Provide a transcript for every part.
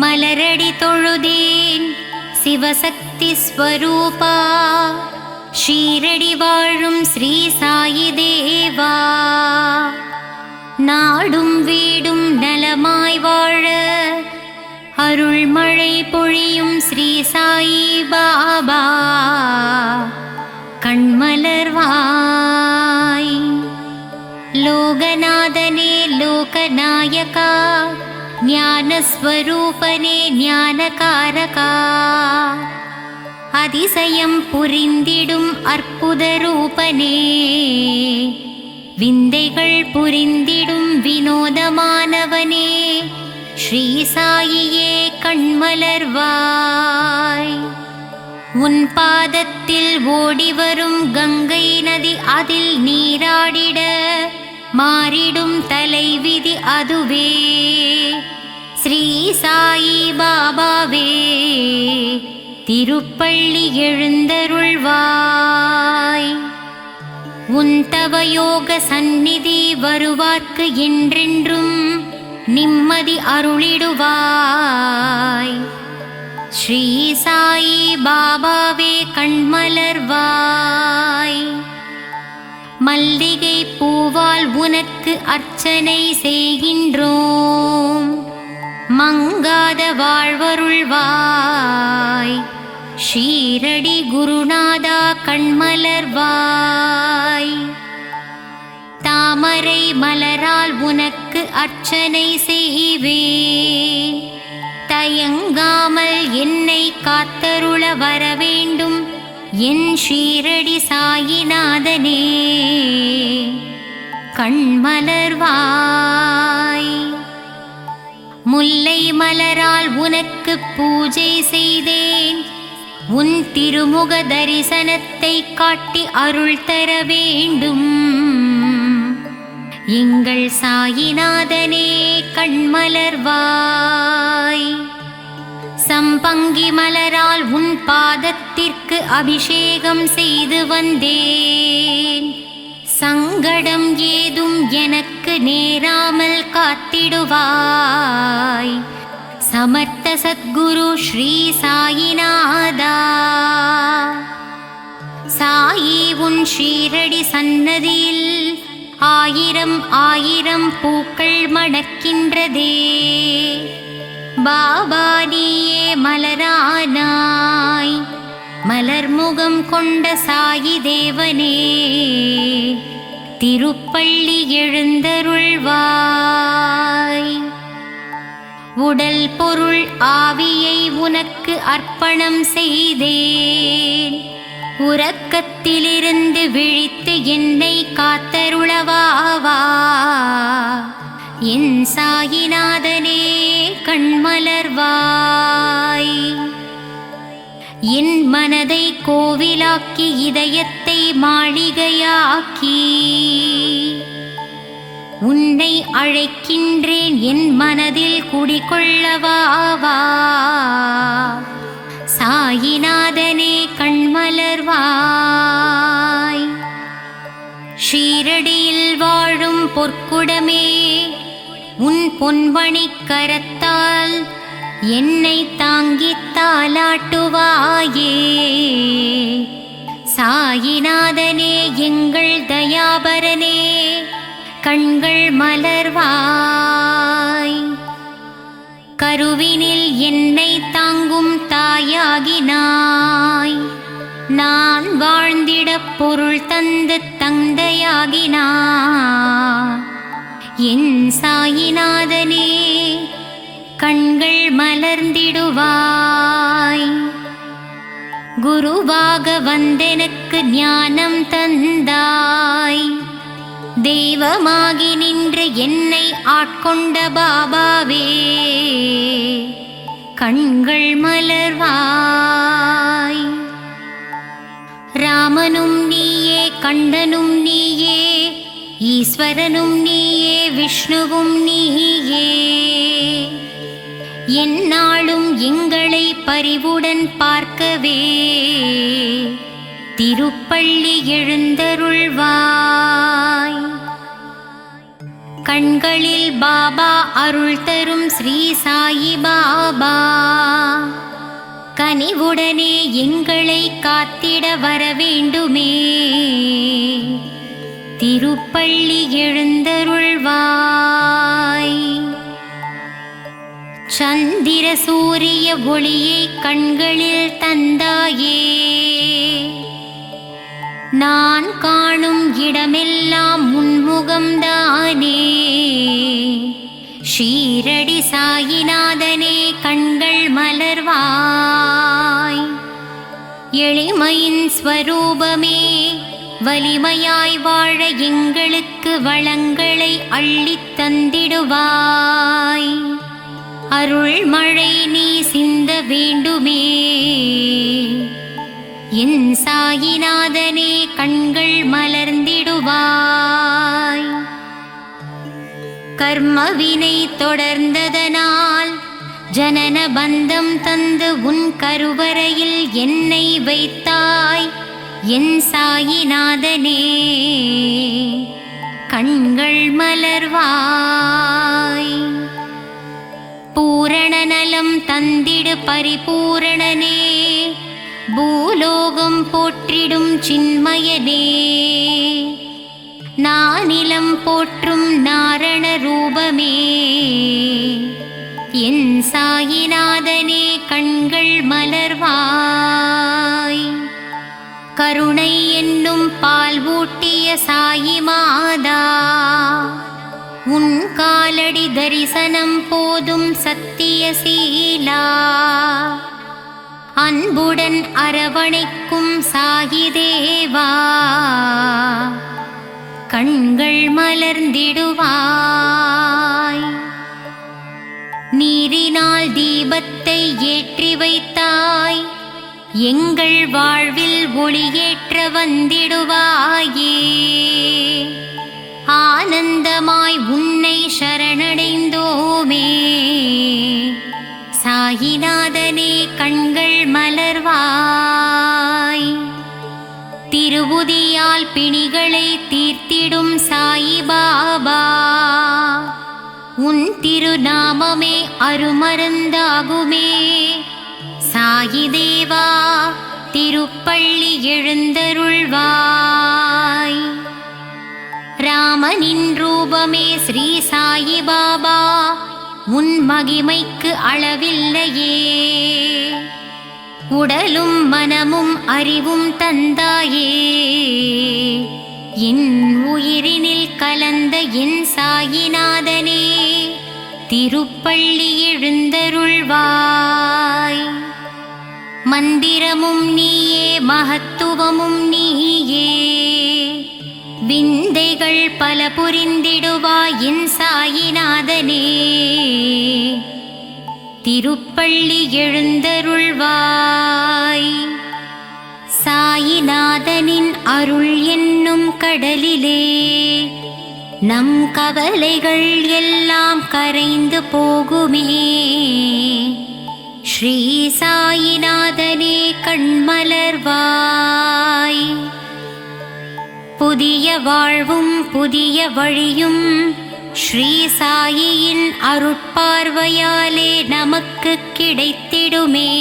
மலரடி தொழுதேன் சிவசக்தி ஸ்வரூபா, ஷீரடி வாழும் ஸ்ரீ சாயி தேவா. நாடும் வீடும் நலமாய் வாழ அருள்மழை பொழியும் ஸ்ரீ சாயி பாபா, கண்மலர்வாய். லோகநாதனே லோகநாயகா, ஞானஸ்வரூபனே ஞானகாரகா, அதிசயம் புரிந்திடும் அற்புத ரூபனே, விந்தைகள் புரிந்திடும் வினோதமானவனே, ஸ்ரீ சாயியே கண்மலர்வாய். உன் பாதத்தில் ஓடிவரும் கங்கை நதி, அதில் நீராடிட மாறிடும் தலைவிதி அதுவே, ஸ்ரீ சாயி பாபாவே திருப்பள்ளி எழுந்தருள்வாய். உன் தவயோக சந்நிதி வருவார்க்கு என்றென்றும் நிம்மதி அருளிடுவாய். ஸ்ரீ சாயி பாபாவே கண்மலர்வாய். மல்லிகை பூவால் உனக்கு அர்ச்சனை செய்கின்றோம், மங்காத வாழ்வருள்வாய். ஷீரடி குருநாதா கண்மலர்வாய். தாமரை மலரால் உனக்கு அர்ச்சனை செய்வேன், தயங்காமல் என்னை காத்தருள வரவேண்டும் என் ஷீரடி சாயிநாதனே கண்மலர்வாய். முல்லை மலரால் உனக்கு பூஜை செய்தேன், உன் திருமுக தரிசனத்தை காட்டி அருள் தர வேண்டும் எங்கள் சாயிநாதனே கண்மலர்வாய். சம்பங்கி மலரால் உன் பாதத்திற்கு அபிஷேகம் செய்து வந்தேன், சங்கடம் ஏதும் எனக்கு நேராமல் காத்திடுவாய். சமர்த்த சத்குரு ஸ்ரீ சாயிநாதா, சாயி உன் ஷீரடி சன்னதியில் ஆயிரம் ஆயிரம் பூக்கள் மணக்கின்றதே. பாபா நீயே மலரானாய், மலர்முகம் கொண்ட சாயி தேவனே திருப்பள்ளி எழுந்தருள்வாய். உடல் பொருள் ஆவியை உனக்கு அர்ப்பணம் செய்தேன், உறக்கத்திலிருந்து விழித்து என்னை காத்தருளவாவா என் சாயிநாதனே கண்மலர்வாய். என் மனதை கோவிலாக்கி இதயத்தை மாளிகையாக்கி உன்னை அழைக்கின்றேன், என் மனதில் குடிகொள்ளவாவா சாயிநாதனே கண்மலர்வாய். ஷீரடியில் வாழும் பொற்குடமே, உன் பொன்மணிக் கரத்தால் என்னை தாங்கித் தாலாட்டுவாயே. சாயிநாதனே எங்கள் தயாபரனே கண்கள் மலர்வாய். கருவினில் என்னை தாங்கும் தாயாகினாய், நான் வாழ்ந்திடப் பொருள் தந்து தந்தையாகினாய். என் சாயிநாதனே கண்கள் மலர்ந்திடுவாய். குருவாக வந்தெனக்கு ஞானம் தந்தாய், தெய்வமாகி நின்று என்னை ஆட்கொண்ட பாபாவே கண்கள் மலர்வாய். ராமனும் நீயே, கண்ணனும் நீயே, ஈஸ்வரனும் நீயே, விஷ்ணுவும் நீயே. எந்நாளும் எங்களை பரிவுடன் பார்க்கவே திருப்பள்ளி எழுந்தருள்வாய். கண்களில் பாபா அருள் தரும் ஸ்ரீ சாயி பாபா கனிவுடனே எங்களை காத்திட வர வேண்டுமே. திருப்பள்ளி எழுந்தருள்வாய். சந்திர சூரிய ஒளியை கண்களில் தந்தாயே, நான் காணும் இடமெல்லாம் உன்முகம்தானே. ஷீரடி சாயிநாதனே கண்கள் மலர்வாய். எளிமையின் ஸ்வரூபமே வலிமையாய் வாழ எங்களுக்கு வளங்களை அள்ளித் தந்திடுவாய். அருள் மழை நீ சிந்த வேண்டுமே. என் சாயிநாதனே கண்கள் மலர்ந்திடுவாய். கர்மவினை தொடர்ந்ததனால் ஜனன பந்தம் தந்து உன் கருவறையில் என்னை வைத்தாய். என் சாயிநாதனே கண்கள் மலர்வாய். பூரண நலம் தந்திடு பரிபூரணனே, பூலோகம் போற்றிடும் சின்மயனே. நானிலம் போற்றும் நாரண ரூபமே, என் சாயிநாதனே கண்கள் மலர்வாய். கருணை என்னும் பால் ஊட்டிய சாயி மாதா, உன் காலடி தரிசனம் போதும் சத்திய சீலா. அன்புடன் அரவணைக்கும் சாயி தேவா, கண்கள் மலர்ந்திடுவாய். நீரினால் தீபத்தை ஏற்றி வைத்தாய், எங்கள் வாழ்வில் ஒளியேற்ற வந்திடுவாயே. ஆனந்தமாய் உன்னை சரணடைந்தோமே. சாயிநாதனே கண்கள் மலர்வாய். திருவுதியால் பிணிகளை தீர்த்திடும் சாயி பாபா, உன் திருநாமமே அருமருந்தாகுமே. சாயி தேவா திருப்பள்ளி எழுந்தருள்வாய். ராமனின் ரூபமே ஸ்ரீ சாயி பாபா, உன் மகிமைக்கு அளவில்லையே. உடலும் மனமும் அறிவும் தந்தாயே, என் உயிரினில் கலந்த என் சாயிநாதனே திருப்பள்ளி எழுந்தருள்வாய். மந்திரமும் நீயே, மகத்துவமும் நீயே, விந்தைகள் பல புரிந்திடுவாய் என் சாயிநாதனே திருப்பள்ளி எழுந்தருள்வாய். சாயிநாதனின் அருள் என்னும் கடலிலே நம் கவலைகள் எல்லாம் கரைந்து போகுமே. ஸ்ரீ சாயிநாதனே கண்மலர்வாய். புதிய வாழ்வும் புதிய வழியும் ஸ்ரீ சாயியின் அருட்பார்வையாலே நமக்கு கிடைத்திடுமே.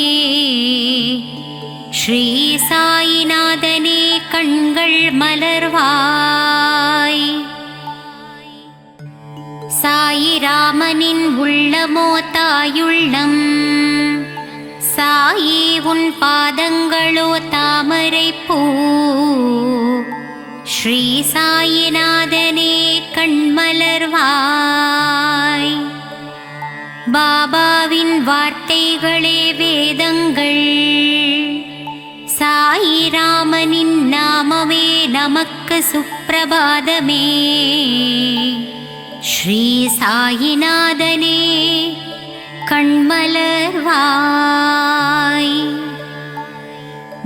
ஸ்ரீ சாயிநாதனே கண்கள் மலர்வாய். சாயிராமனின் உள்ளமோ தாயுள்ளம், சாயி உன் பாதங்களோ தாமரை பூ. ஸ்ரீ சாயிநாதனே கண்மலர்வாய். பாபாவின் வார்த்தைகளே வேதங்கள், சாயிராமனின் நாமமே நமக்கு சுப்பிரபாதமே. ஸ்ரீ சாயிநாதனே கண்மலர்வாய்.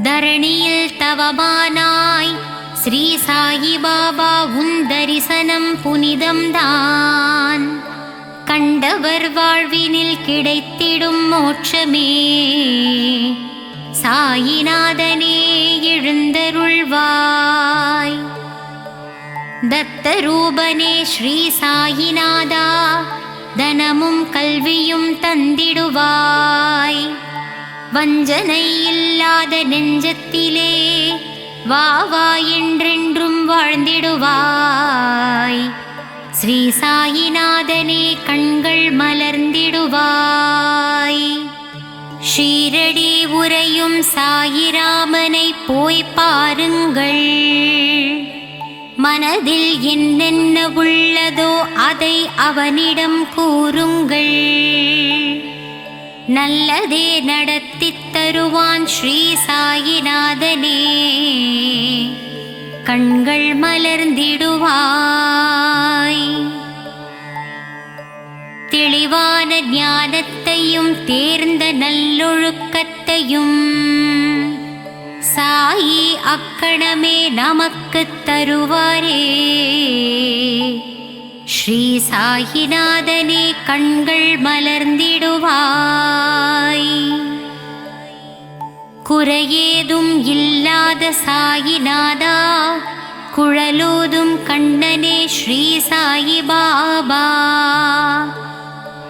தரணியில் தவமானாய் ஸ்ரீ சாயி பாபா, உன் தரிசனம் புனிதம்தான். கண்டவர் வாழ்வினில் கிடைத்திடும் மோட்சமே. சாயிநாதனே எழுந்தருள்வாய். தத்தரூபனே ஸ்ரீ சாயிநாதா, தனமும் கல்வியும் தந்திடுவாய். வஞ்சனை இல்லாத நெஞ்சத்திலே வா வா என்றென்றும் வாழ்ந்திடுவாய். ஸ்ரீ சாயிநாதனே கண்கள் மலர்ந்திடுவாய். ஷீரடி உறையும் சாயிராமனை போய் பாருங்கள். மனதில் என்னென்ன உள்ளதோ அதை அவனிடம் கூறுங்கள். நல்லதே நடத்தித் தருவான் ஸ்ரீ சாயிநாதனே, கண்கள் மலர்ந்திடுவாய். தெளிவான ஞானத்தையும் தேர்ந்த நல்லொழுக்கத்தையும் சாயி அக்கணமே நமக்கு தருவாரே. ஸ்ரீ சாயிநாதனே கண்கள் மலர்ந்திடுவாய். குறையேதும் இல்லாத சாயிநாதா, குழலூதும் கண்ணனே ஸ்ரீ சாயி பாபா,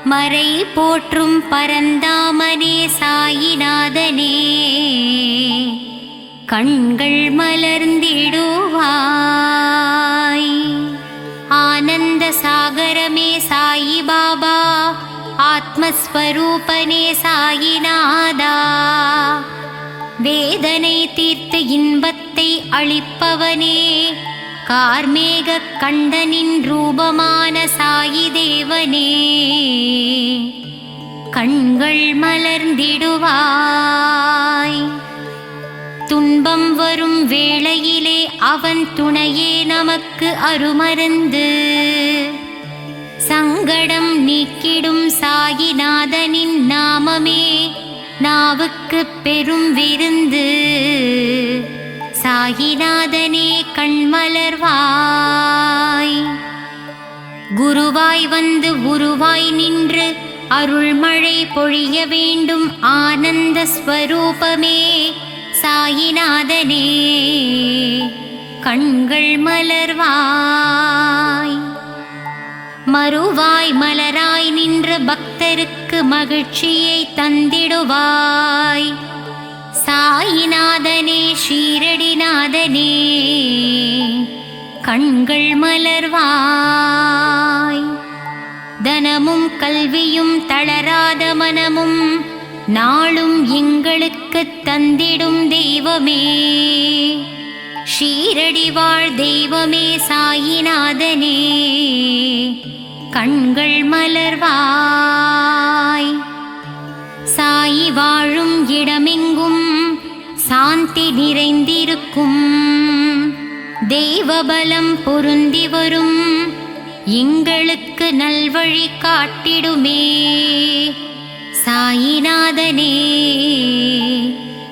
மறை போற்றும் பரந்தாமனே சாயிநாதனே, கண்கள் மலர்ந்திடுவாய். ஆனந்த சாகரமே சாயி பாபா, ஆத்மஸ்வரூபனே சாயிநாதா, வேதனை தீர்த்து இன்பத்தை அளிப்பவனே, கார்மேக கண்டனின் ரூபமான சாயி தேவனே, கண்கள் மலர்ந்திடுவாய். துன்பம் வரும் வேளையிலே அவன் துணையே நமக்கு அருமருந்து. சங்கடம் நீக்கிடும் சாயிநாதனின் நாமமே நாவுக்கு பெரும் விருந்து. சாயிநாதனே கண்மலர்வாய். குருவாய் வந்து உருவாய் நின்று அருள்மழை பொழிய வேண்டும் ஆனந்த ஸ்வரூபமே சாயிநாதனே, கண்கள் மலர்வாய். மறுவாய் மலராய் நின்ற பக்தருக்கு மகிழ்ச்சியை தந்திடுவாய். சாயிநாதனே ஷீரடிநாதனே, கண்கள் மலர்வாய். தனமும் கல்வியும் தளராத மனமும் நாளும் எங்களுக்கு தந்திடும் தெய்வமே, ஷீரடி வாழ் தெய்வமே சாயிநாதனே, கண்கள் மலர்வாய். சாயி வாழும் இடமெங்கும் சாந்தி நிறைந்திருக்கும். தெய்வபலம் பொருந்தி வரும் எங்களுக்கு நல்வழி காட்டிடுமே. சாயிநாதனே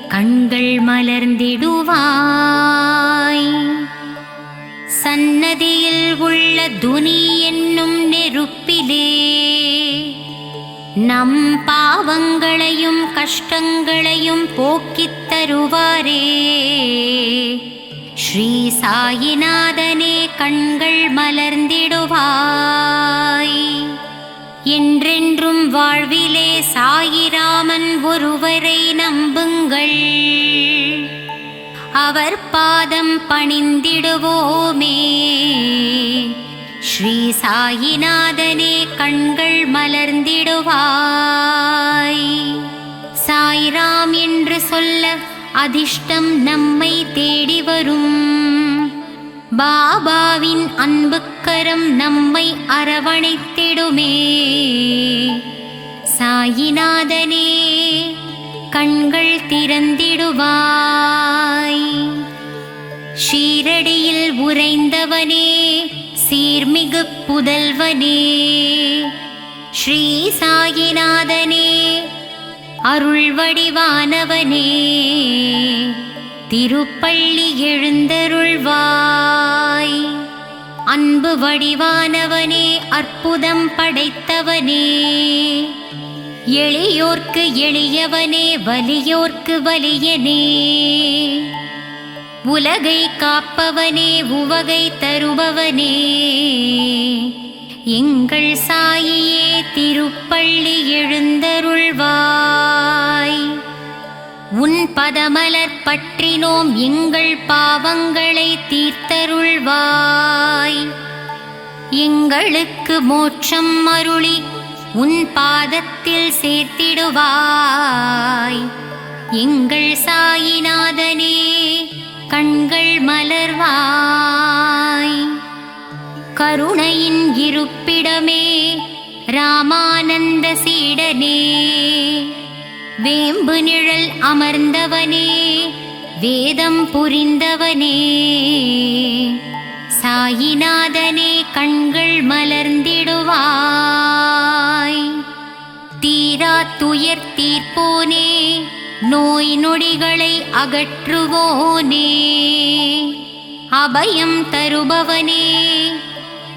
கண்கள் மலர்ந்திடுவாய். சன்னதியில் உள்ள துனி என்னும் நெருப்பிலே நம் பாவங்களையும் கஷ்டங்களையும் போக்கித் தருவாரே. ஸ்ரீ சாயிநாதனே கண்கள் மலர்ந்திடுவாய். என்றென்றும் வாழ்விலே சாயிராமன் ஒருவரை நம்புங்கள். அவர் பாதம் பணிந்திடுவோமே. ஸ்ரீ சாயிநாதனே கண்கள் மலர்ந்திடுவாய். சாய்ராம் என்று சொல்ல அதிர்ஷ்டம் நம்மை தேடி வரும். பாபாவின் அன்புக்கரம் நம்மை அரவணைத்திடுமே. சாயிநாதனே கண்கள் திறந்திடுவாய். ஷீரடியில் உறைந்தவனே சீர்மிகு புதல்வனே, ஸ்ரீ சாயிநாதனே அருள் வடிவானவனே, திருப்பள்ளி எழுந்தருள்வாய். அன்பு வடிவானவனே அற்புதம் படைத்தவனே, எளியோர்க்கு எளியவனே வலியோர்க்கு வலியனே, உலகை காப்பவனே உவகை தருபவனே எங்கள் சாயியே திருப்பள்ளி எழுந்தருள்வாய். உன் பதமலர் பற்றினோம் எங்கள் பாவங்களை தீர்த்தருள்வாய். எங்களுக்கு மோட்சம் அருளி உன் பாதத்தில் சேர்த்திடுவாய். எங்கள் சாயிநாதனே கண்கள் மலர்வாய். கருணையின் இருப்பிடமே ராமானந்த சீடனே வேம்பு நிழல் அமர்ந்தவனே வேதம் புரிந்தவனே சாயிநாதனே கண்கள் மலர்ந்திடுவாய். தீரா துயர் தீர்ப்போனே நோய் நொடிகளை அகற்றுவோனே அபயம் தருபவனே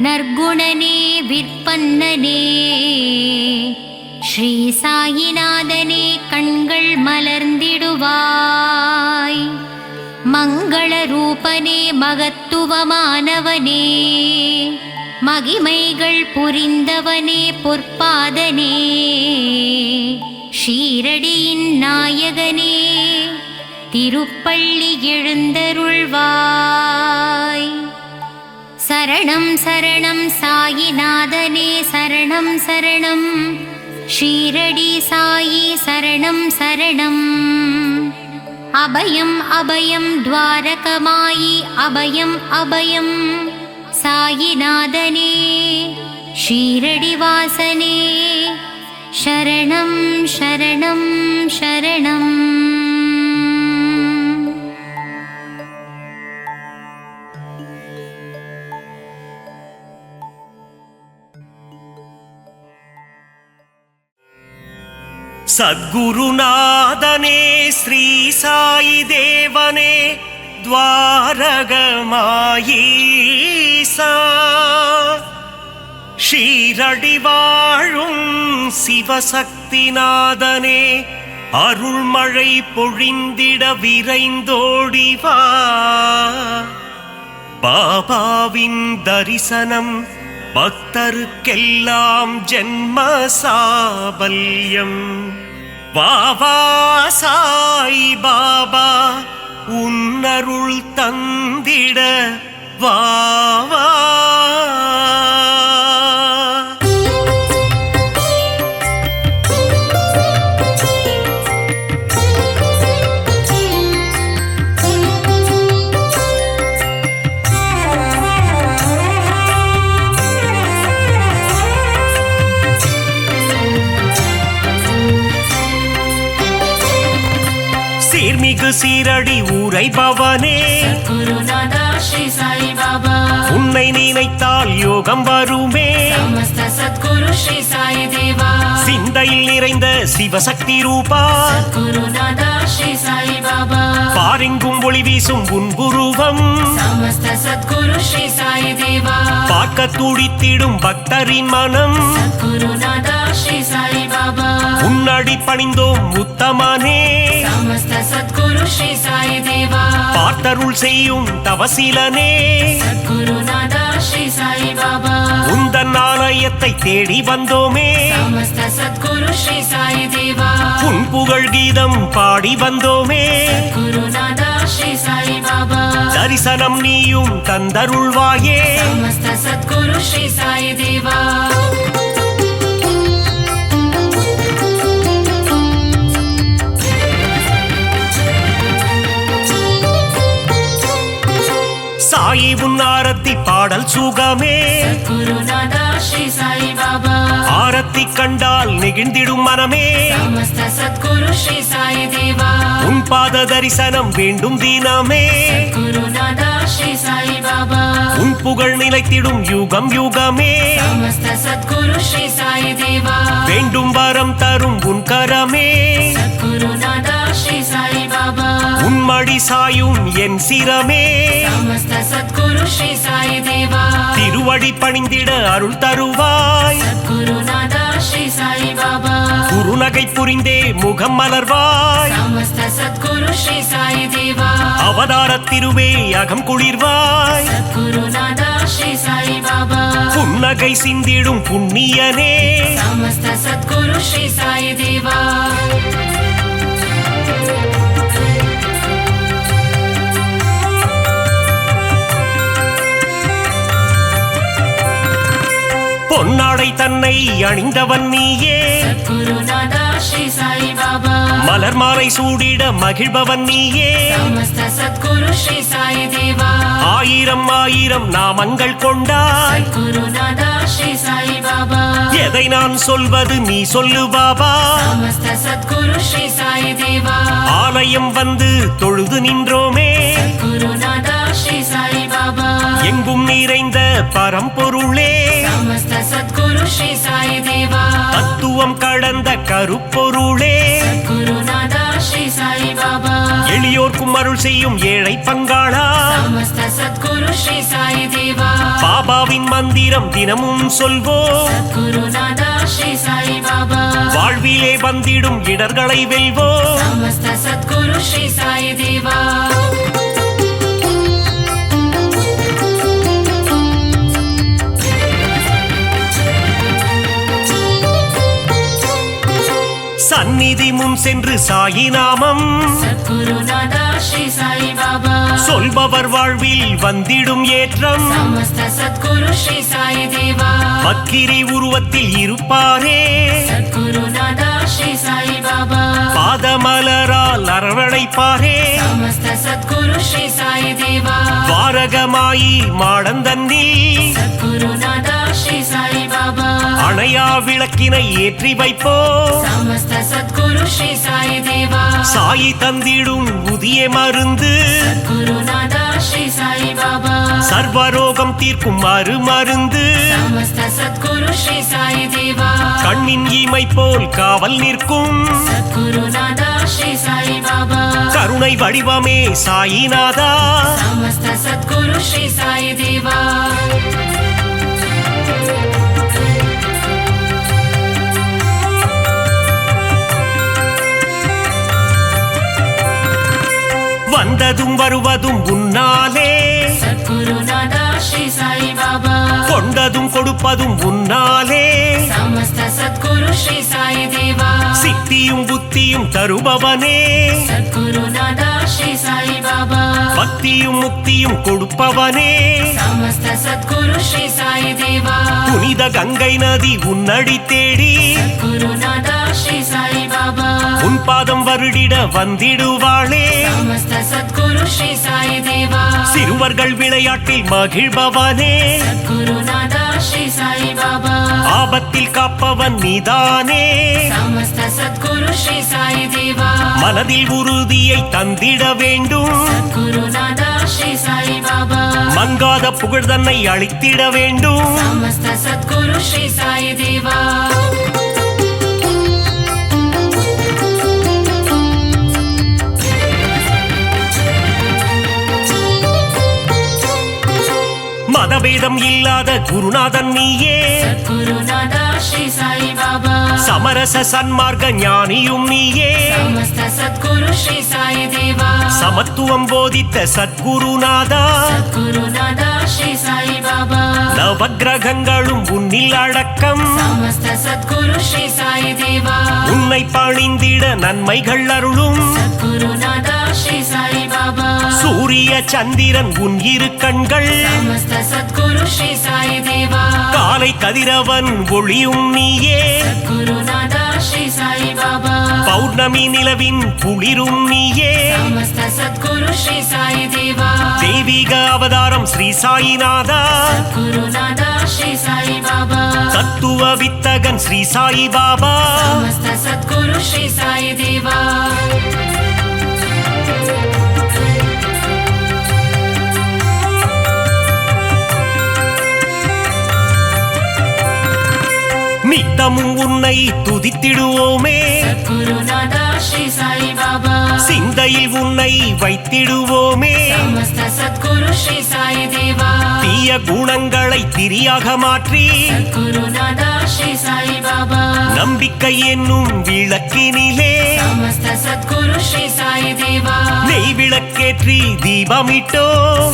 நற்குணனே விற்பன்னனே ஸ்ரீ சாயிநாதனே கண்கள் மலர்ந்திடுவாய். மங்கள ரூபனே மகத்துவமானவனே மகிமைகள் புரிந்தவனே பொற்பாதனே ஷீரடியின் நாயகனே திருப்பள்ளி எழுந்தருள்வாய். சரணம் சரணம் சாயிநாதனே சரணம் சரணம் ஷீரடி சாயி சரணம் சரணம். அபயம் அபயம் துவாரகமாயி அபயம் அபயம் சாயிநாதனே ஷீரடி வாசனே சரணம் சரணம் சரணம். சத்குருநாதனே ஸ்ரீ சாயி தேவனே துவாரகமாயீசா ஷீரடி வாழும் சிவசக்திநாதனே அருள்மழை பொழிந்திட விரைந்தோடிவா. பாபாவின் தரிசனம் பக்தருக்கெல்லாம் ஜென்ம சாபல்யம். வாவா சாய் பாபா உன்னருள் தந்திட வாவா. சீர்மிகு சீரடி உரைபவனே குருநாதா ஸ்ரீ சாய் பாபா உன்னை நினைத்தால் யோகம் வருமே. சமஸ்த சத்குரு ஸ்ரீ சாய் தேவா சிந்தையில் நிறைந்த சிவசக்தி ரூபா குருநாதா ஸ்ரீ சாய் பாபா பாரெங்கும் ஒளி வீசும் உன்புருவம். சமஸ்த சத்குரு ஸ்ரீ சாய் தேவா பார்க்க துடித்திடும் பக்தரின் மனம். குருநாதா ஸ்ரீ சாய் பாபா உன்னடி பணிந்தோம் உத்தமனே. சமஸ்த சத்குரு ஸ்ரீ சாய் தேவா பார்த்தருள் செய்யும் தவசீலனே. குருநாதா ஸ்ரீ சாய் பாபா உந்தன் ஆலயத்தை தேடி வந்தோமே. சமஸ்த சத்குரு ஸ்ரீ சாய் தேவா உன் புகழ் கீதம் பாடி வந்தோமே. குருநாதா ஸ்ரீ சாய் பாபா தரிசனம் நீயும் தந்தருள்வாயே. சமஸ்த சத்குரு ஸ்ரீ சாய் தேவா சாயி உன் ஆரத்தி பாடல் சுகமே. குருநாதா ஸ்ரீ சாய் பாபா ஆரத்தி கண்டால் நெகிழ்ந்திடும் மனமே. சமஸ்த சத்குரு ஸ்ரீ சாய் தேவா உன் பாத தரிசனம் வேண்டும் தினமே. குருநாதா ஸ்ரீ சாய் பாபா உன் புகழ் நிலைத்திடும் யுகம் யுகமே. சமஸ்த சத்குரு ஸ்ரீ சாய் தேவா வேண்டும் வரம் தரும் உன் கரமே. குருநாதா ஸ்ரீ சாய் பாபா உன்மடி சாயும் என் சிரமே. சமஸ்த சத்குரு ஸ்ரீ சாய் தேவா திருவடி பணிந்திட அருள் தருவாய். குருநாதா श्री साई बाबा குறுநகை புரிந்தே முகம் மலர்வாய் समस्त सद्गुरु श्री साई देवा அவதார திருவே அகம் குளிர்வாய் सद्गुरु नादा श्री साई बाबा புன்னகை சிந்திடும் புண்ணியனே समस्त सद्गुरु श्री साई देवा பொன்னாடை தன்னை அணிந்தவன் நீயே सद्गुरु नादा श्री साई बाबा மலர் மாலை சூடிட மகிழ்பவன் நீயே समस्त सद्गुरु श्री साई देवा ஆயிரம் ஆயிரம் நாமங்கள் கொண்டாய் सद्गुरु नादा श्री साई बाबा எதை நான் சொல்வது நீ சொல்லு பாபா समस्त सद्गुरु श्री साई देवा ஆலயம் வந்து தொழுது நின்றோமே सद्गुरु नादा श्री साई बाबा எங்கும் நிறைந்த பரம்பொருளே समस्त सद्गुरु श्री साई देवा தத்துவம் கடந்த கருப்பொருளே सद्गुरु नादा श्री साई बाबा எளியோர்க்கும் அருள் செய்யும் ஏழை பங்காளா समस्त सद्गुरु श्री साई देवा பாபாவின் மந்திரம் தினமும் சொல்வோம் सद्गुरु नादा श्री साई बाबा வாழ்விலே வந்திடும் இடர்களை வெல்வோம் समस्त सद्गुरु श्री साई देवा சந்நிதி முன் சென்று சாயி நாமம் सद्गुरु नादा श्री साई बाबा சொல்பவர் வாழ்வில் வந்திடும் ஏற்றம் समस्त सद्गुरु श्री साई देवा பக்கிரி உருவத்தில் இருப்பாரே सद्गुरु नादा श्री साई बाबा பாதமலரால் அரவணைப்பாரே समस्त सद्गुरु श्री साई देवा வாரகமாயி மாடந்தன்னில் सद्गुरु नादा श्री साई बाबा அணையா விளக்கினை ஏற்றி வைப்போ समस्त सद्गुरु श्री साई देवा சாயி தந்திடும் புதிய மருந்து सद्गुरु नादा श्री साई बाबा சர்வரோகம் தீர்க்கும் மருந்து समस्त सद्गुरु श्री साई देवा கண்ணின் ஈமை போல் காவல் நிற்கும் सद्गुरु नादा श्री साई बाबा கருணை வடிவமே சாயிநாதா समस्त सद्गुरु श्री साई देवा வந்ததும் வருவதும் உன்னாலே सद्गुरु नादा श्री साई बाबा கொண்டதும் கொடுப்பதும் உன்னாலே समस्त सद्गुरु श्री साई देवा சித்தியும் புத்தியும் தருபவனே सद्गुरु नादा श्री साई बाबा பக்தியும் முக்தியும் கொடுப்பவனே समस्त सद्गुरु श्री साई देवा புனித கங்கை நதி உன்னடி தேடி सद्गुरु नादा श्री साई बाबा உன் பாதம் வருடிட வந்திடுவாளே समस्त सद्गुरु श्री साई देवा சிறுவர்கள் விளையாட்டில் மகிழ்பவனே सद्गुरु नादा श्री साई बाबा ஆபத்தில் காப்பவன் நீதானே समस्त सद्गुरु श्री साई देवा மனதில் உறுதியை தந்திட வேண்டும் सद्गुरु नादा श्री साई बाबा மங்காத புகழ் தன்னை அளித்திட வேண்டும் समस्त सद्गुरु श्री साई देवा மதபேதம் இல்லாத குருநாதன் நீயே सद्गुरु नादा श्री साई बाबा சமரச சன்மார்க்க ஞானியும் நீயே समस्त सद्गुरु श्री साई देवा சமத்துவம் போதித்த சத்குருநாதா सद्गुरु नादा श्री साई बाबा நவக்கிரகங்களும் உன்னில் அடக்கம் समस्त सद्गुरु श्री साई देवा உன்னை பணிந்திட நன்மைகள் அருளும் सद्गुरु नादा श्री साई बाबा சூரிய சந்திரன் உன் இரு கண்கள் समस्त सद्गुरु श्री साई देवा காலை கதிரவன் ஒளியும் நீயே सद्गुरु नादा श्री साई बाबा பௌர்ணமி நிலவின் குளிரும் நீயே समस्त सद्गुरु श्री साई देवा தெய்வீக அவதாரம் ஸ்ரீ சாயிநாதா सद्गुरु नादा श्री साई बाबा தத்துவ வித்தகன் ஸ்ரீ சாயி பாபா समस्त सद्गुरु श्री साई देवा நித்தமும் உன்னை துதித்திடுவோமே सद्गुरु नादा श्री साई बाबा சிந்தையில் உன்னை வைத்திடுவோமே समस्त सद्गुरु श्री साई देवा தீய தீய குணங்களை திரியாக மாற்றி சத்குருநாதா ஸ்ரீ சாயி பாபா நம்பிக்கை என்னும் விளக்கினிலே சமஸ்த சத்குரு ஸ்ரீ சாயி தேவா நெய் விளக்கேற்றி தீபமிட்டோ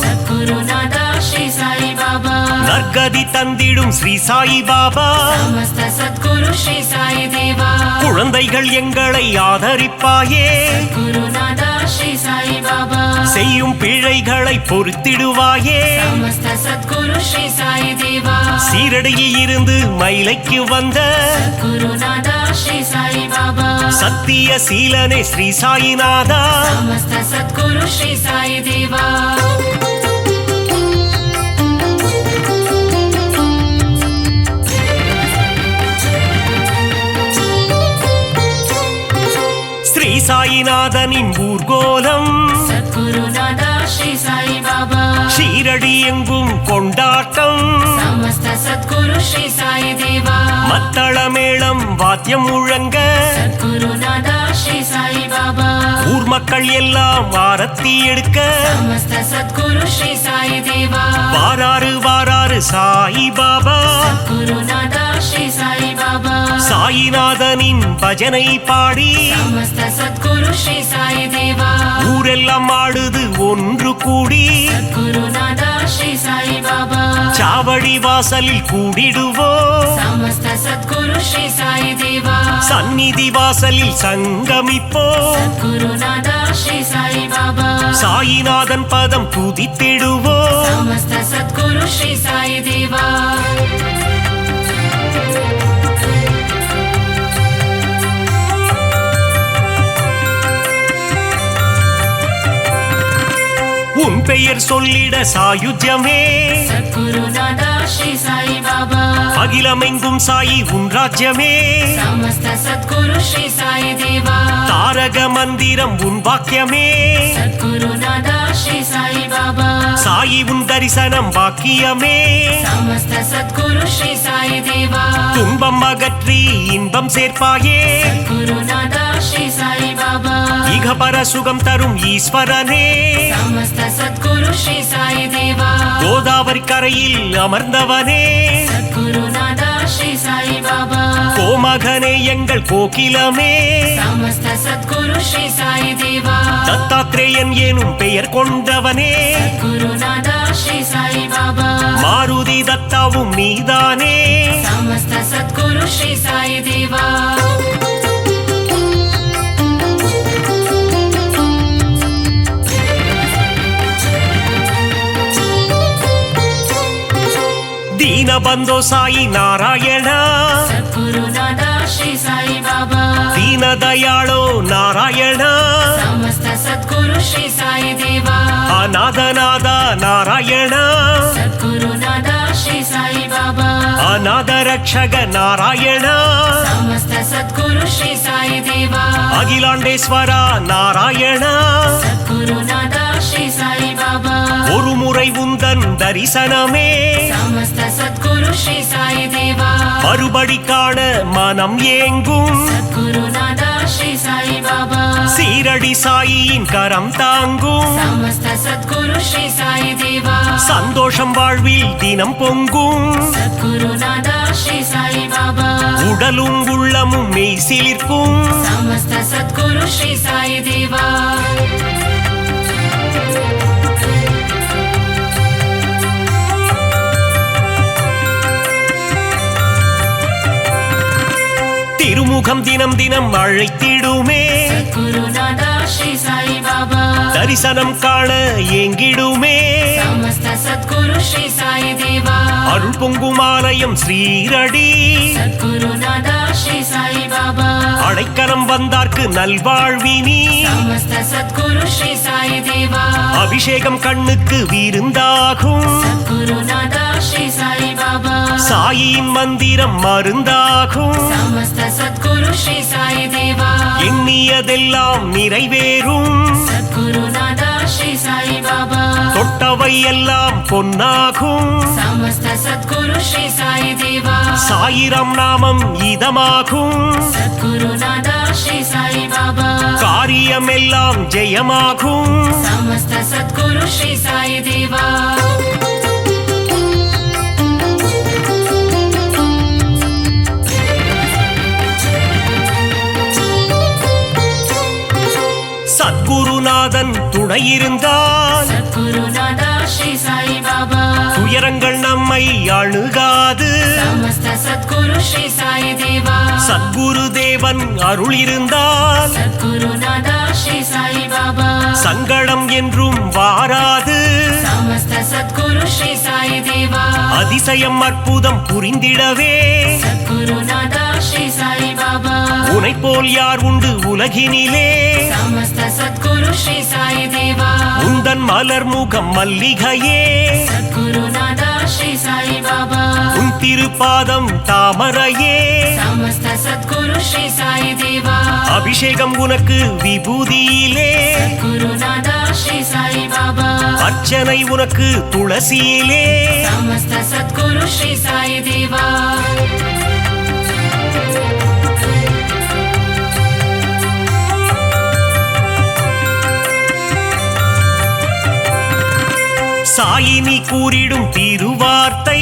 சத்குருநாதா ஸ்ரீ சாயி பாபா நற்கதி தந்திடும் ஸ்ரீ சாயி பாபா சமஸ்த சத்குரு ஸ்ரீ சாயி தேவா குழந்தைகள் எங்களை ஆதரிப்பாயே குருநாதா ஸ்ரீ சாயி பாபா செய்யும் பிழைகளை பொறுத்திடுவாயே சமஸ்த சத்குரு ஸ்ரீ சாயி தேவா சீரடியில் இருந்து மயிலைக்கு வந்த குருநாதா ஸ்ரீ சாயி பாபா சத்திய சீலனே ஸ்ரீ சாயிநாதா சமஸ்த சத்குரு ஸ்ரீ சாயி தேவா ஸ்ரீ சாயிநாதனின் ஊர்கோலம் சத்குருநாதா ஸ்ரீ சாயி பாபா ஷீரடி எங்கும் கொண்டாட்டம் சமஸ்த சத்குரு ஸ்ரீ சாயி தேவா மத்தள மேளம் வாத்தியம் முழங்க சத்குருநாதா ஸ்ரீ சாயி பாபா ஊர் மக்கள் எல்லாம் ஆரத்தி எடுக்க சமஸ்த சத்குரு ஸ்ரீ சாயி தேவா வாராறு வாராறு சாயி பாபா குருநாதா ஸ்ரீ சாயி பாபா சாயிநாதனின் பஜனை பாடி சமஸ்த சத்குரு ஸ்ரீ சாயி தேவா ஊரெல்லாம் ஆடுது ஒன்று கூடி குருநாதா ஸ்ரீ சாயி பாபா சாவடி வாசலில் கூடிடுவோம் சமஸ்த சத்குரு ஸ்ரீ சாயி தேவா சந்நிதி வாசலில் சங்கமிப்போம் குருநாதா ஸ்ரீ சாயி பாபா சாயிநாதன் பதம் துதித்திடுவோம் சமஸ்த சத்குரு ஸ்ரீ சாயி தேவா உன் பெயர் சொல்லிட சாயுஜ்யமே சத்குருநாதா ஸ்ரீ சாயி பாபா அகிலமெங்கும் சாயி உன் ராஜ்யமே சமஸ்த சத்குரு ஸ்ரீ சாயி தேவா தாரக மந்திரம் உன் வாக்கியமே சத்குருநாதா ஸ்ரீ சாயி பாபா சாயி உன் தரிசனம் பாக்கியமே சமஸ்த சத்குரு ஸ்ரீ சாயி தேவா துன்பம் அகற்றி இன்பம் சேர்ப்பாயே குருநாதா ஸ்ரீ சாயி பாபா இகபர சுகம் தரும் ஈஸ்வரனே சமஸ்த சத்குரு ஸ்ரீ சாயி தேவா கோதாவரி கரையில் அமர்ந்தவனே குருநாதா ஸ்ரீ சாயி பாபா கோமகனே எங்கள் கோகிலமே சமஸ்த சத்குரு ஸ்ரீ சாயி தேவா தத்தாத்ரேயன் எனும் பெயர் கொண்டவனே குருநாதா ஸ்ரீ சாயி பாபா மாருதி தத்தாவும் நீதானே சமஸ்த சத்குரு ஸ்ரீ சாயி தேவா ದೀನಬಂಧೋ ಸಾಯಿ ನಾರಾಯಣ ಸದ್ಗುರುನಾಥ ಶ್ರೀ ಸಾಯಿ ಬಾಬಾ ದೀನದಯಾಳೋ ನಾರಾಯಣ ಸಮಸ್ತ ಸದ್ಗುರು ಶ್ರೀ ಸಾಯಿ ದೇವಾ ಅನಾಥನಾದ ನಾರಾಯಣ ಸದ್ಗುರುನಾಥ ಶ್ರೀ ಸಾಯಿ ಬಾಬಾ ಅನಾಥ ರಕ್ಷಕ ನಾರಾಯಣ ಸಮಸ್ತ ಸದ್ಗುರು ಶ್ರೀ ಸಾಯಿ ದೇವಾ ಅಖಿಲಾಂಡೇಶ್ವರ ನಾರಾಯಣ ಸದ್ಗುರುನಾಥ ಶ್ರೀ ಸಾಯಿ ಬಾಬಾ ஒரு முறை உந்தன் தரிசனமே ಸಮಸ್ತ ಸದ್ಗುರು ಶ್ರೀ ಸಾಯಿ ದೇವಾ மறுபடி காண மனம் ஏங்கும் ಸದ್ಗುರುನಾಥ ಶ್ರೀ ಸಾಯಿ ಬಾಬಾ சீரடி சாயியின் கரம் தாங்கும் ಸಮಸ್ತ ಸದ್ಗುರು ಶ್ರೀ ಸಾಯಿ ದೇವಾ சந்தோஷம் வாழ்வில் தினம் பொங்கும் ಸದ್ಗುರುನಾಥ ಶ್ರೀ ಸಾಯಿ ಬಾಬಾ உடலும் உள்ளமும் மெய் சிலிர்க்கும் ಸಮಸ್ತ ಸದ್ಗುರು ಶ್ರೀ ಸಾಯಿ ದೇವಾ திருமுகம் தினம் தினம் அழைத்திடுமே ಸದ್ಗುರುನಾಥ ಶ್ರೀ ಸಾಯಿ ಬಾಬಾ தரிசனம் காண ஏங்கிடுமே ಸಮಸ್ತ ಸದ್ಗುರು ಶ್ರೀ ಸಾಯಿ ದೇವಾ அருள் பொங்கும் ஆலயம் ஸ்ரீரடி ಸದ್ಗುರುನಾಥ ಶ್ರೀ ಸಾಯಿ ಬಾಬಾ அடைக்கலம் வந்தார்க்கு நல்வாழ்வினி ಸಮಸ್ತ ಸದ್ಗುರು ಶ್ರೀ ಸಾಯಿ ದೇವಾ அபிஷேகம் கண்ணுக்கு விருந்தாகும் ಸದ್ಗುರುನಾಥ ಶ್ರೀ ಸಾಯಿ ಬಾಬಾ சாயின் மந்திரம் மருந்தாகும் ಸಮಸ್ತ ಸದ್ಗುರು ಶ್ರೀ ಸಾಯಿ ದೇವಾ எண்ணியதெல்லாம் நிறைவேறும் ಸದ್ಗುರುನಾಥ ಶ್ರೀ ಸಾಯಿ ಬಾಬಾ தொட்டவை எல்லாம் பொன்னாகும் ಸಮಸ್ತ ಸದ್ಗುರು ಶ್ರೀ ಸಾಯಿ ದೇವಾ சாயிரம் நாமம் இதமாகும் ಸದ್ಗುರುನಾಥ ಶ್ರೀ ಸಾಯಿ ಬಾಬಾ காரியம் எல்லாம் ஜெயமாகும் ಸಮಸ್ತ ಸದ್ಗುರು ಶ್ರೀ ಸಾಯಿ ದೇವಾ சாயிநாதன் துணை இருந்தால் சத்குருநாதா ஸ்ரீ சாயி பாபா துயரங்கள் நம்மை அணுகாது சமஸ்த சத்குரு ஸ்ரீ சாயி தேவா சத்குரு தேவன் அருள் இருந்தால் சத்குருநாதா ஸ்ரீ சாயி பாபா சங்கடம் என்றும் வாராது சமஸ்த சத்குரு ஸ்ரீ சாயி தேவா அதிசயம் அற்புதம் புரிந்திடவே சத்குருநாதா ஸ்ரீ சாயி பாபா உனை போல் யார் உண்டு உலகினிலே சமஸ்த சத்குரு ஸ்ரீ சாயி தேவா உந்தன் மலர் முகம் மல்லிகையே சத்குருநாதா ஸ்ரீ சாயி பாபா உன் திருப்பாதம் தாமரையே சமஸ்த சத்குரு ஸ்ரீ சாயி தேவா அபிஷேகம் உனக்கு விபூதியிலே குருநாதா ஸ்ரீ சாயி பாபா அர்ச்சனை உனக்கு துளசியிலே சமஸ்த சத்குரு ஸ்ரீ சாயி தேவா சாயினி கூறிடும் திருவார்த்தை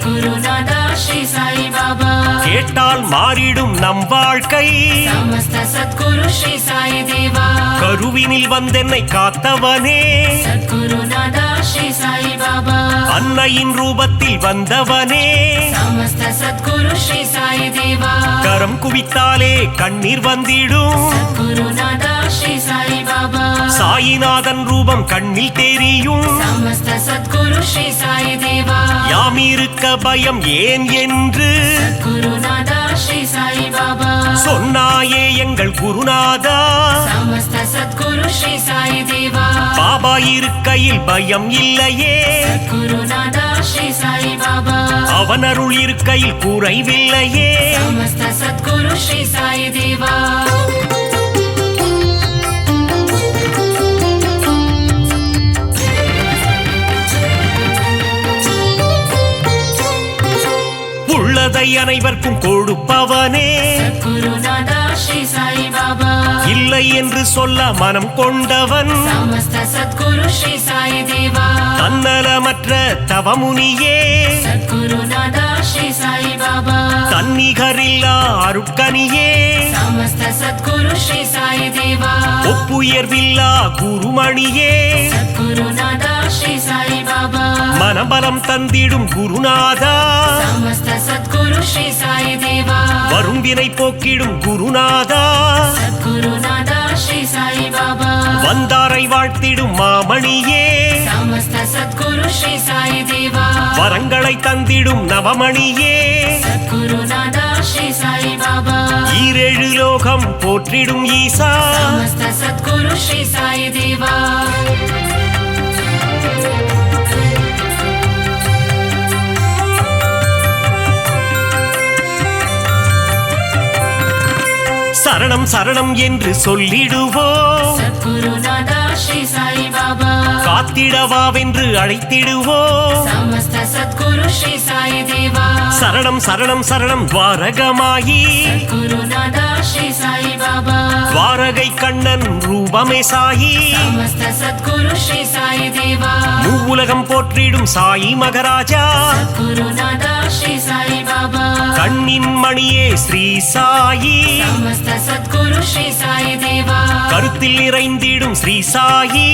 குருநாதா ஸ்ரீ சாயி பாபா கேட்டால் மாறிடும் நம் வாழ்க்கை சமஸ்த சத்குரு ஸ்ரீ சாயி தேவா கருவினில் வந்தென்னை காத்தவனே சத்குருநாதா ஸ்ரீ சாயி பாபா அன்னையின் ரூபத்தில் வந்தவனே சமஸ்த சத்குரு ஸ்ரீ சாயி தேவா கரம் குவித்தாலே கண்ணீர் வந்திடும் குருநாதா ஸ்ரீ சாயி பாபா சாயிநாதன் ரூபம் கண்ணில் தெரியும் சமஸ்த சத்குரு ஸ்ரீ சாயி தேவா யாம் இருக்க பயம் ஏன் என்று குருநாதா ஸ்ரீ சாயி பாபா சொன்னாயே எங்கள் குருநாதா சமஸ்த சத்குரு ஸ்ரீ சாயி தேவா பாபா இருக்கையில் பயம் இல்லையே குருநாதா ஸ்ரீ சாயி பாபா அவன் அருள் இருக்கையில் குறைவில்லையே சமஸ்த சத்குரு ஸ்ரீ சாயி தேவா உள்ளதை அனைவருக்கும் கொடுப்பவனே குருநாதா ஸ்ரீ சாயி பாபா இல்லை என்று சொல்ல மனம் கொண்டவன் சமஸ்த சத்குரு ஸ்ரீ சாயி தேவா தன்னலமற்ற தவமுனியே குருநாதா ஸ்ரீ சாயி பாபா தன்னிகரில்லா அருட்கனியே சமஸ்த சத்குரு ஸ்ரீ சாயி தேவா ஒப்புயர்வில்லா குருமணியே குருநாதா ஸ்ரீ சாயி பாபா மனபலம் தந்திடும் குருநாதா சமஸ்த சத்குரு ஸ்ரீ சாயி தேவா வரும் வினை போக்கிடும் குருநாதா குருநாதா ஸ்ரீ சாயி பாபா வந்தாரை வாழ்த்திடும் மாமணியே சமஸ்த சத்குரு ஸ்ரீ சாயி தேவா வரங்களை தந்திடும் நவமணியே குருநாதா ஸ்ரீ சாயி பாபா ஈரேழு லோகம் போற்றிடும் ஈசா சமஸ்த சத்குரு ஸ்ரீ சாயி தேவா சரணம் சரணம் என்று சொல்லிடுவோம் குருநாதா ஸ்ரீ சாயி பாபா காத்திடவாவென்று அழைத்திடுவோம் சமஸ்த சத்குரு ஸ்ரீ சாயி தேவா சரணம் சரணம் சரணம் துவாரகமாயி குருநாதா ஸ்ரீ சாயி பாபா துவாரகை கண்ணன் ரூபமே சாயி சமஸ்த சத்குரு ஸ்ரீ சாயி தேவா மூவுலகம் போற்றிடும் சாயி மகராஜா குருநாதா ஸ்ரீ சாயி பாபா கண்ணின் மணியே ஸ்ரீ சாயி சமஸ்த சத்குரு ஸ்ரீ சாயி தேவா கருத்தில் நிறைந்திடும் ஸ்ரீ சாயி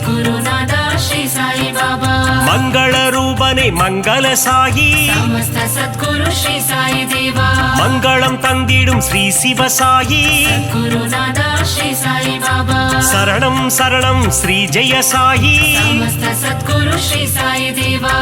குருநாதா ஸ்ரீ சாயி பாபா மங்கள ரூபனே மங்கள சாயி சமஸ்த சத்குரு ஸ்ரீ சாயி தேவா மங்களம் தந்திடும் ஸ்ரீ சிவசாயி குருநாதா ஸ்ரீ சாயி பாபா சரணம் சரணம் ஸ்ரீ ஜெய சாயி சமஸ்த சத்குரு ஸ்ரீ சாயி தேவா